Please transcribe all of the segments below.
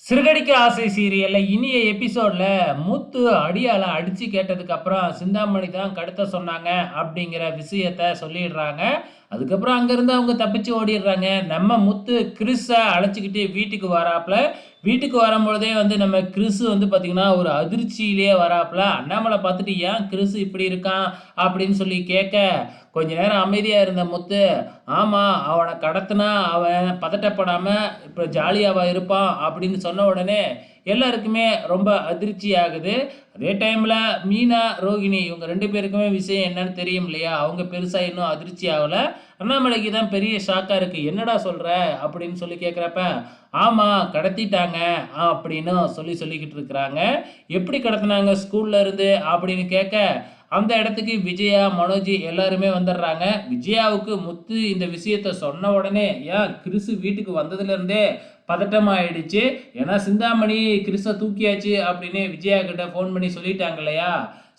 சிறுகடிக்க ஆசை சீரியல்ல இனிய எபிசோட்ல முத்து அடியால அடிச்சு கேட்டதுக்கு அப்புறம் சிந்தாமணி தான் கடத்த சொன்னாங்க அப்படிங்கிற விஷயத்த சொல்லிடுறாங்க. அதுக்கப்புறம் அங்கிருந்து அவங்க தப்பிச்சு ஓடிடுறாங்க. நம்ம முத்து கிறிஸ அழைச்சிக்கிட்டு வீட்டுக்கு வராப்புல. வீட்டுக்கு வரும்பொழுதே வந்து நம்ம கிறிஸ் வந்து பார்த்தீங்கன்னா, ஒரு அதிர்ச்சியிலேயே வராப்புல. அண்ணாமலை பார்த்துட்டு ஏன் கிறிஸ் இப்படி இருக்கான் அப்படின்னு சொல்லி கேட்க, கொஞ்ச நேரம் அமைதியா இருந்த முத்து, ஆமா அவன கடத்துனா அவன் பதட்டப்படாம இப்ப ஜாலியாவா இருப்பான் அப்படின்னு சொன்ன உடனே எல்லாருக்குமே ரொம்ப அதிர்ச்சி ஆகுது. அதே டைம்ல மீனா, ரோகிணி இவங்க 2 பேருக்குமே விஷயம் என்னன்னு தெரியும் இல்லையா? அவங்க பெருசா இன்னும் அதிர்ச்சி ஆகல. அண்ணாமலைக்கு தான் பெரிய ஷாக்கா இருக்கு. "என்னடா சொல்ற?" அப்படின்னு சொல்லி கேட்கிறப்ப, "ஆமா கடத்திட்டாங்க" அப்படின்னு சொல்லிக்கிட்டு இருக்கிறாங்க. "எப்படி கடத்துனாங்க ஸ்கூல்ல இருந்து?" அப்படின்னு கேட்க, அந்த இடத்துக்கு விஜயா, மனோஜ் எல்லாருமே வந்துடுறாங்க. விஜயாவுக்கு முத்து இந்த விஷயத்த சொன்ன உடனே, ஏன் கிறிஸ் வீட்டுக்கு வந்ததுலேருந்தே பதட்டமாயிடுச்சு. ஏன்னா சிந்தாமணி கிறிஸ தூக்கியாச்சு அப்படின்னு விஜயா கிட்ட ஃபோன் பண்ணி சொல்லிட்டாங்க இல்லையா?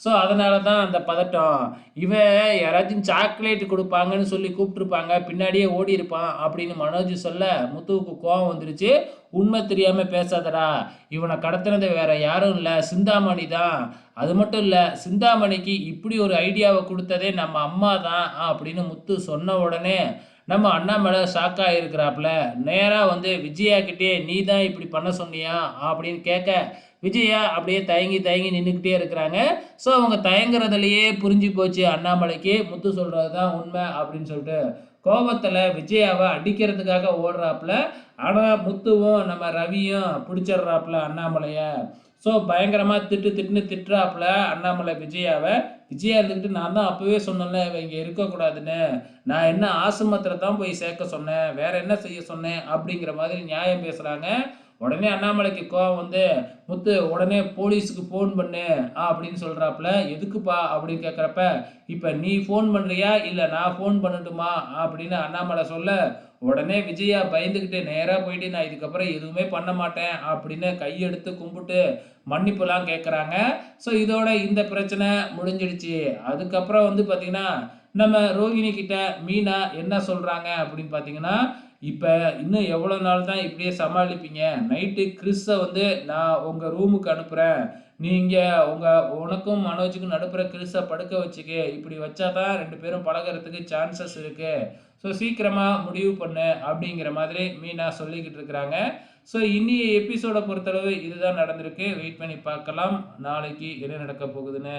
ஸோ அதனால தான் அந்த பதட்டம். இவன் யாராச்சும் சாக்லேட் குடுப்பாங்கன்னு சொல்லி கூப்ட்டுருப்பாங்க. பின்னாடியே ஓடியிருப்பான் அப்படின்னு மனோஜ் சொல்ல, முத்துவுக்கு கோவம் வந்துருச்சு. "உண்மை தெரியாம பேசாதடா. இவன கடத்துனது வேற யாரும் இல்ல. சிந்தாமணி தான். அது மட்டும் இல்ல, சிந்தாமணிக்கு இப்படி ஒரு ஐடியாவ குடுத்ததே நம்ம அம்மா தான்" அப்படின்னு முத்து சொன்ன உடனே, நம்ம அண்ணாமலை ஷாக் ஆகியிருக்கிறாப்புல. நேரா வந்து விஜயா கிட்டயே, "நீ தான் இப்படி பண்ண சொன்னியா?" அப்படின்னு கேட்க, விஜயா அப்படியே தயங்கி தயங்கி நின்னுக்கிட்டே இருக்கிறாங்க. ஸோ அவங்க தயங்குறதுலயே புரிஞ்சு போச்சு அண்ணாமலைக்கு, முத்து சொல்றது தான் உண்மை அப்படின்னு சொல்லிட்டு. கோபத்துல விஜயாவ அடிக்கிறதுக்காக ஓடுறாப்புல. ஆனா முத்துவும் நம்ம ரவியும் பிடிச்சிடுறாப்புல அண்ணாமலைய. ஸோ பயங்கரமா திட்டுன்னு திட்டுறாப்புல அண்ணாமலை விஜயாவ. விஜயா இருந்துக்கிட்டு, "நான் தான் அப்பவே சொன்னேன்ல இவ இங்க இருக்கக்கூடாதுன்னு. நான் என்ன ஆசிரமத்தில தான் போய் சேர்க்க சொன்னேன். வேற என்ன செய்ய சொன்னேன்?" அப்படிங்கிற மாதிரி நியாயம் பேசுறாங்க. உடனே அண்ணாமலைக்கு கோவம் வந்து, "முத்து உடனே போலீஸுக்கு ஃபோன் பண்ணு" அப்படின்னு சொல்றாப்புல. "எதுக்குப்பா?" அப்படின்னு கேட்கிறப்ப, "இப்ப நீ ஃபோன் பண்றியா? இல்ல நான் ஃபோன் பண்ணட்டுமா?" அப்படின்னு அண்ணாமலை சொல்ல, உடனே விஜயா பயந்துகிட்டு நேரா போயிட்டு, "நான் இதுக்கப்புறம் எதுவுமே பண்ண மாட்டேன்" அப்படின்னு கையெடுத்து கும்பிட்டு மன்னிப்புலாம் கேட்குறாங்க. ஸோ இதோட இந்த பிரச்சனை முடிஞ்சிடுச்சு. அதுக்கப்புறம் வந்து பார்த்தீங்கன்னா, நம்ம ரோகிணி கிட்ட மீனா என்ன சொல்றாங்க அப்படின்னு பார்த்தீங்கன்னா, "இப்ப இன்னும் எவ்வளோ நாள் தான் இப்படியே சமாளிப்பீங்க? நைட்டு கிறிஸ வந்து நான் உங்க ரூமுக்கு அனுப்புறேன். நீங்க உங்க உனக்கும் மனோஜுக்கும் நடுப்புற கிறிஸ படுக்க வச்சுக்க. இப்படி வச்சா தான் 2 பேரும் பழகுறதுக்கு சான்சஸ் இருக்கு. ஸோ சீக்கிரமா முடிவு பண்ணு" அப்படிங்கிற மாதிரி மீனா சொல்லிக்கிட்டு இருக்கிறாங்க. ஸோ இன்னிய எபிசோட பொறுத்தளவு இதுதான் நடந்திருக்கு. வெயிட் பண்ணி பார்க்கலாம். நாளைக்கு என்ன நடக்க போகுதுன்னு.